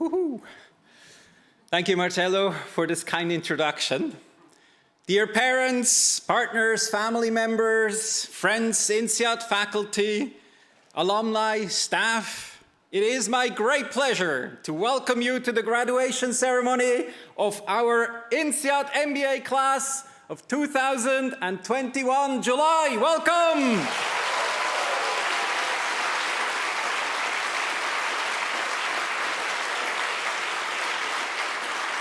Woohoo. Thank you, Marcello, for this kind introduction. Dear parents, partners, family members, friends, INSEAD faculty, alumni, staff, it is my great pleasure to welcome you to the graduation ceremony of our INSEAD MBA class of 2021 July. Welcome!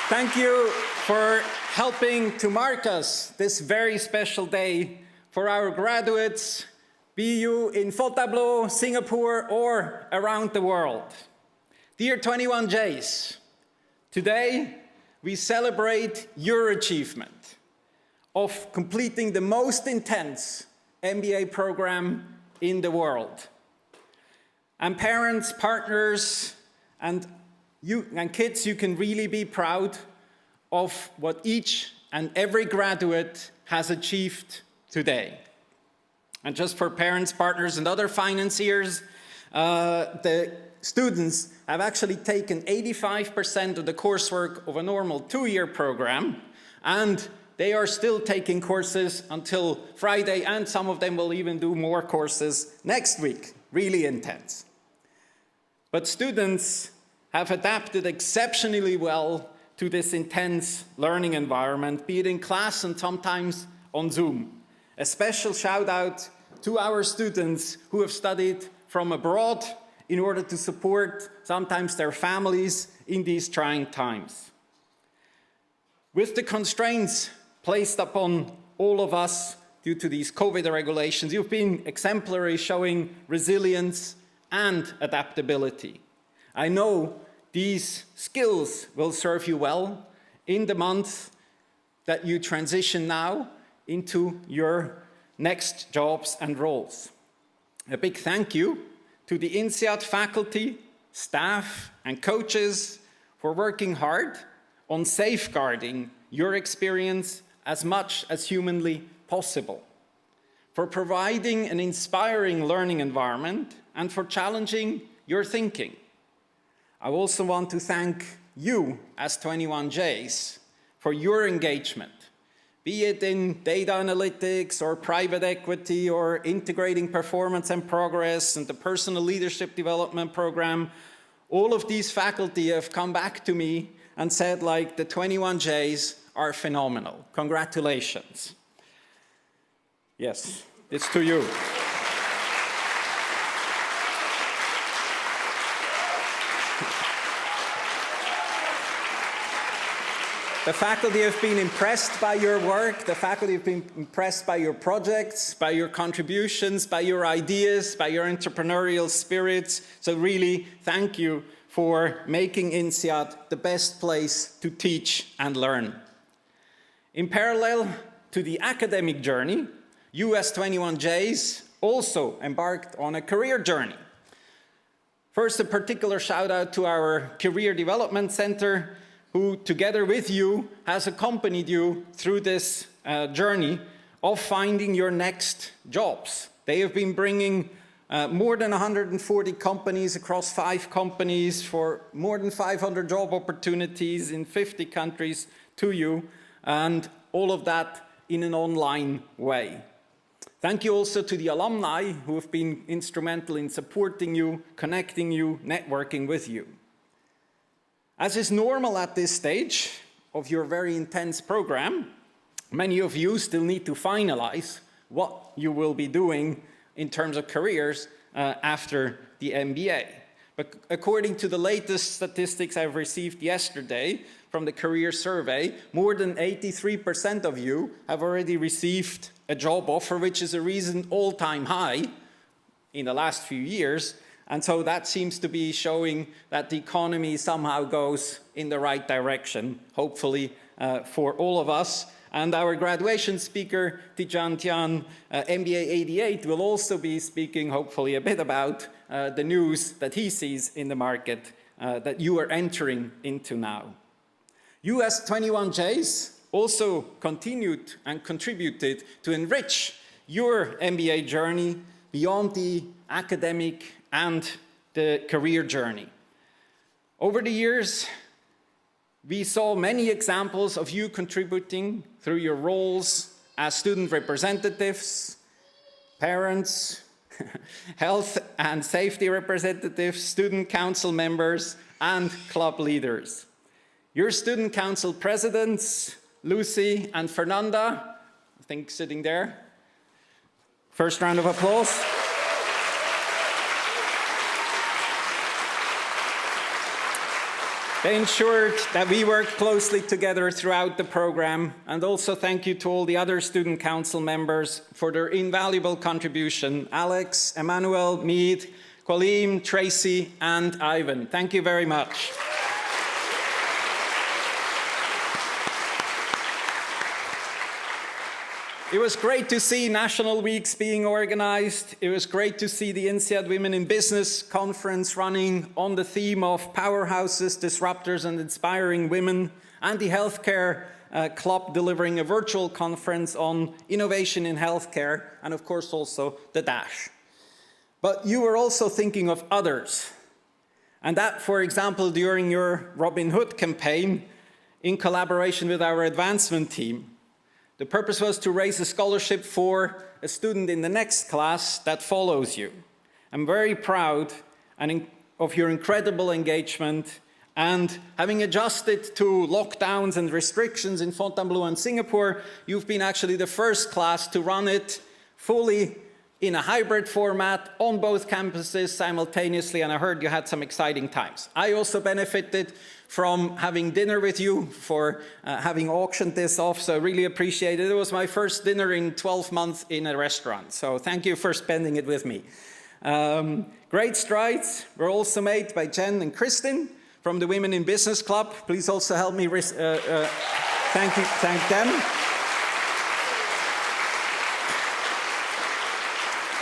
Thank you for helping to mark us this very special day for our graduates, be you in Fontainebleau, Singapore, or around the world. Dear 21Js, today we celebrate your achievement of completing the most intense MBA program in the world. And parents, partners, and kids, you can really be proud of what each and every graduate has achieved today. And just for parents, partners, and other financiers, the students have actually taken 85% of the coursework of a normal 2-year program, and they are still taking courses until Friday, and some of them will even do more courses next week. Really intense. But students have adapted exceptionally well to this intense learning environment, be it in class and sometimes on Zoom. A special shout out to our students who have studied from abroad in order to support sometimes their families in these trying times. With the constraints placed upon all of us due to these COVID regulations, you've been exemplary, showing resilience and adaptability. I know these skills will serve you well in the month that you transition now into your next jobs and roles. A big thank you to the INSEAD faculty, staff, and coaches for working hard on safeguarding your experience as much as humanly possible, for providing an inspiring learning environment, and for challenging your thinking. I also want to thank you as 21Js for your engagement, be it in data analytics or private equity or integrating performance and progress and the personal leadership development program. All of these faculty have come back to me and said, like, the 21Js are phenomenal. Congratulations. Yes, it's to you. The faculty have been impressed by your work, the faculty have been impressed by your projects, by your contributions, by your ideas, by your entrepreneurial spirits. So really, thank you for making INSEAD the best place to teach and learn. In parallel to the academic journey, you as 21Js also embarked on a career journey. First, a particular shout out to our Career Development Center, who together with you has accompanied you through this journey of finding your next jobs. They have been bringing more than 140 companies across 5 companies for more than 500 job opportunities in 50 countries to you, and all of that in an online way. Thank you also to the alumni who have been instrumental in supporting you, connecting you, networking with you. As is normal at this stage of your very intense program, many of you still need to finalize what you will be doing in terms of careers after the MBA. But according to the latest statistics I've received yesterday from the career survey, more than 83% of you have already received a job offer, which is a recent all-time high in the last few years. And so that seems to be showing that the economy somehow goes in the right direction, hopefully for all of us. And our graduation speaker, Tijan Tian, MBA'88, will also be speaking hopefully a bit about the news that he sees in the market that you are entering into now. You as 21Js also continued and contributed to enrich your MBA journey beyond the academic and the career journey. Over the years, we saw many examples of you contributing through your roles as student representatives, parents, health and safety representatives, student council members, and club leaders. Your student council presidents, Lucy and Fernanda, I think sitting there. First round of applause. They ensured that we worked closely together throughout the program, and also thank you to all the other student council members for their invaluable contribution. Alex, Emmanuel, Mead, Colleen, Tracy, and Ivan. Thank you very much. It was great to see national weeks being organized. It was great to see the INSEAD Women in Business conference running on the theme of powerhouses, disruptors, and inspiring women, and the healthcare club delivering a virtual conference on innovation in healthcare, and of course also the Dash. But you were also thinking of others. And that, for example, during your Robin Hood campaign, in collaboration with our advancement team. The purpose was to raise a scholarship for a student in the next class that follows you. I'm very proud of your incredible engagement, and having adjusted to lockdowns and restrictions in Fontainebleau and Singapore, you've been actually the first class to run it fully in a hybrid format on both campuses simultaneously, and I heard you had some exciting times. I also benefited from having dinner with you, for having auctioned this off, so I really appreciate it. It was my first dinner in 12 months in a restaurant, so thank you for spending it with me. Great strides were also made by Jen and Kristin from the Women in Business Club. Please also help me thank them.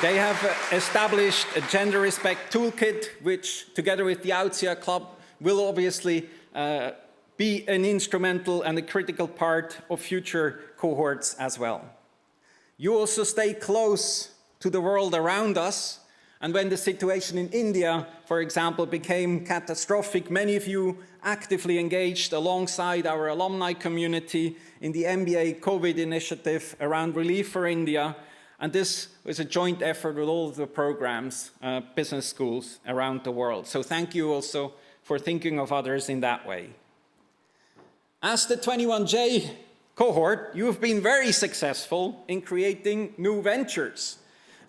They have established a gender respect toolkit, which together with the Outsia Club will obviously be an instrumental and a critical part of future cohorts as well. You also stay close to the world around us, and when the situation in India, for example, became catastrophic, many of you actively engaged alongside our alumni community in the MBA COVID initiative around relief for India, and this was a joint effort with all of the programs, business schools around the world. So thank you also for thinking of others in that way. As the 21J cohort, you've been very successful in creating new ventures,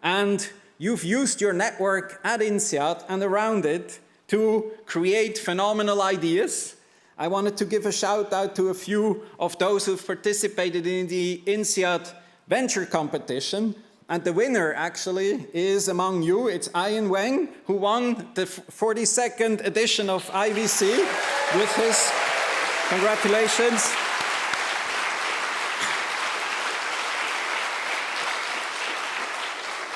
and you've used your network at INSEAD and around it to create phenomenal ideas. I wanted to give a shout out to a few of those who've participated in the INSEAD venture competition. And the winner actually is among you. It's Ian Wang, who won the 42nd edition of IVC with his, congratulations.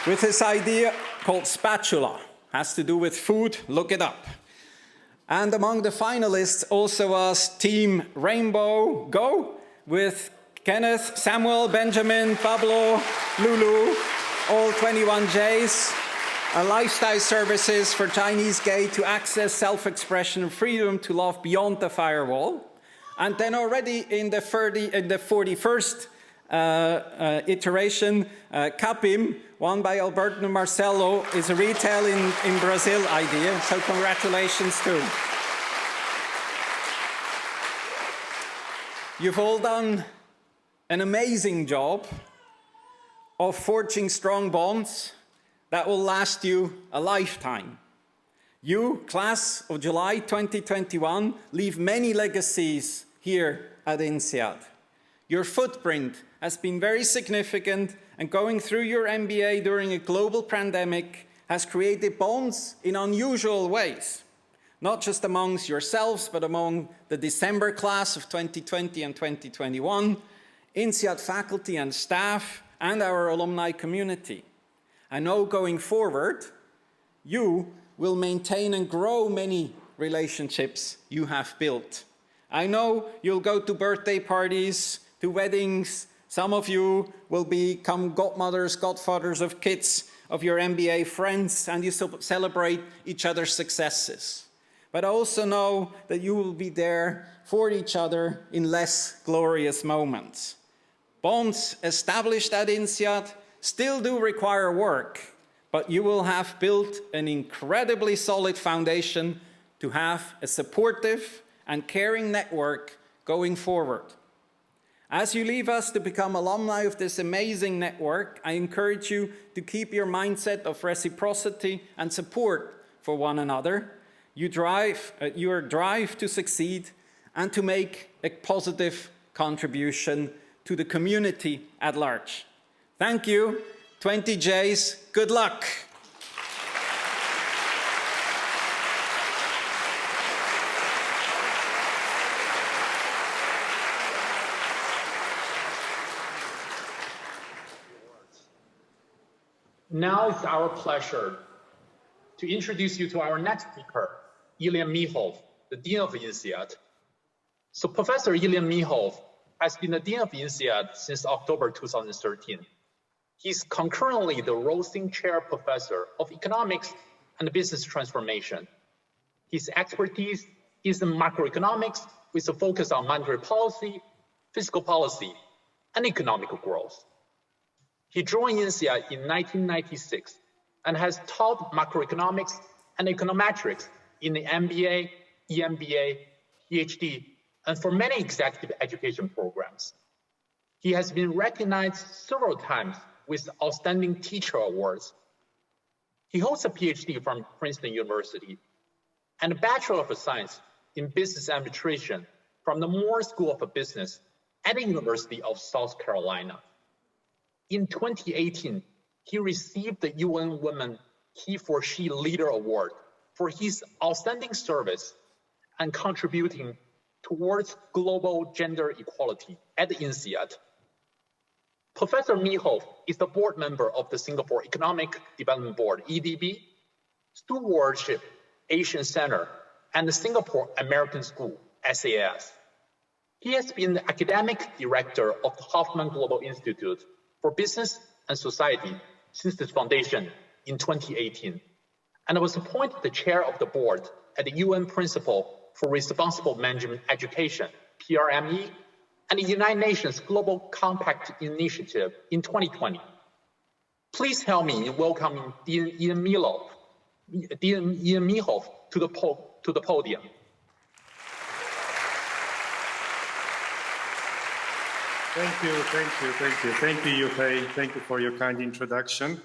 With his idea called Spatula. Has to do with food, look it up. And among the finalists also was Team Rainbow Go with Kenneth, Samuel, Benjamin, Pablo, Lulu, all 21Js, lifestyle services for Chinese gay to access self-expression and freedom to love beyond the firewall. And then already in the 41st iteration, Capim, won by Alberto and Marcelo, is a retail in Brazil idea, so congratulations too. You've all done an amazing job of forging strong bonds that will last you a lifetime. You, class of July 2021, leave many legacies here at INSEAD. Your footprint has been very significant, and going through your MBA during a global pandemic has created bonds in unusual ways, not just amongst yourselves, but among the December class of 2020 and 2021, INSEAD faculty and staff, and our alumni community. I know going forward, you will maintain and grow many relationships you have built. I know you'll go to birthday parties, to weddings. Some of you will become godmothers, godfathers of kids of your MBA friends, and you celebrate each other's successes. but I also know that you will be there for each other in less glorious moments. Bonds established at INSEAD still do require work, but you will have built an incredibly solid foundation to have a supportive and caring network going forward. As you leave us to become alumni of this amazing network, I encourage you to keep your mindset of reciprocity and support for one another, your drive to succeed, and to make a positive contribution to the community at large. Thank you, 20Js, good luck. Now it's our pleasure to introduce you to our next speaker, Ilya Mihov, the Dean of INSEAD. So Professor Ilya Mihov has been the Dean of INSEAD since October 2013. He's concurrently the Rosing Chair Professor of Economics and Business Transformation. His expertise is in macroeconomics with a focus on monetary policy, fiscal policy, and economic growth. He joined INSEAD in 1996 and has taught macroeconomics and econometrics in the MBA, EMBA, PhD, and for many executive education programs. He has been recognized several times with outstanding teacher awards. He holds a PhD from Princeton University and a Bachelor of Science in Business Administration from the Moore School of Business at the University of South Carolina. In 2018, he received the UN Women He/For/She Leader Award for his outstanding service and contributing towards global gender equality at the INSEAD. Professor Mihov is the board member of the Singapore Economic Development Board, EDB, Stewardship Asian Center, and the Singapore American School, SAS. He has been the academic director of the Hoffman Global Institute for Business and Society since its foundation in 2018, and was appointed the chair of the board at the UN Principle for Responsible Management Education, PRME, and the United Nations Global Compact Initiative in 2020. Please help me in welcoming Dean Ilya Mihov to the podium. Thank you, Yufei. Thank you for your kind introduction.